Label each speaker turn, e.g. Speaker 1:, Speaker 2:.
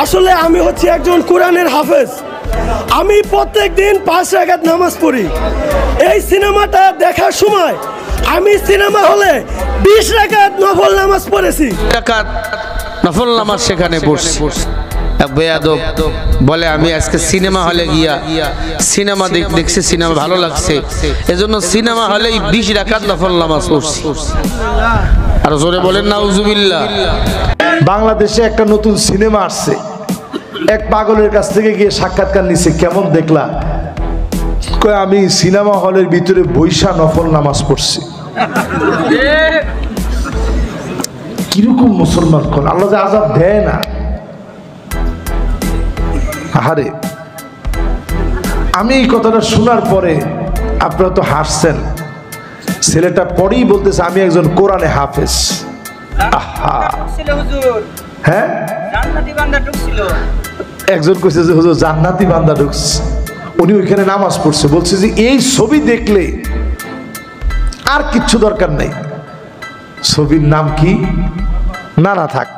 Speaker 1: আসলে আমি হচ্ছে একজন কোরআনের হাফেজ। আমি প্রত্যেক দিন 5 রাকাত নামাজ পড়ি। এই সিনেমাটা দেখার সময় আমি সিনেমা হলে 20 রাকাত নফল নামাজ পড়েছি।
Speaker 2: রাকাত নফল নামাজ সেখানে পড়ছি। এক বেয়াদব বলে আমি আজকে সিনেমা হলে গিয়া সিনেমা দেখছি, সিনেমা ভালো লাগছে, এজন্য সিনেমা হলেই 20 রাকাত নফল নামাজ পড়ছি। আর জোরে বলেন নাউজুবিল্লাহ।
Speaker 3: বাংলাদেশে একটা নতুন সিনেমা আসছে, এক পাগলের কাছ থেকে গিয়ে সাক্ষাৎকার নিছে, কেমন দেখলা? কয় আমি সিনেমা হলের ভিতরে বৈশা নফল নামাজ পড়ছি। কিরকম মুসলমান কোন আল্লাহ যে আযাব দেয় না। আহারে, আমি এই কথাটা শোনার পরে আপনারা তো হাসছেন। ছেলেটা পরেই বলতেছে আমি একজন কোরআনে হাফেজ। আহা, হ্যাঁ, একজন কইছে যে হুজুর জান্নাতি বান্দা ঢুকছে, উনি ওইখানে নামাজ পড়ছে। বলছে যে এই ছবি দেখলে আর কিচ্ছু দরকার নাই। ছবির নাম কি? না থাক।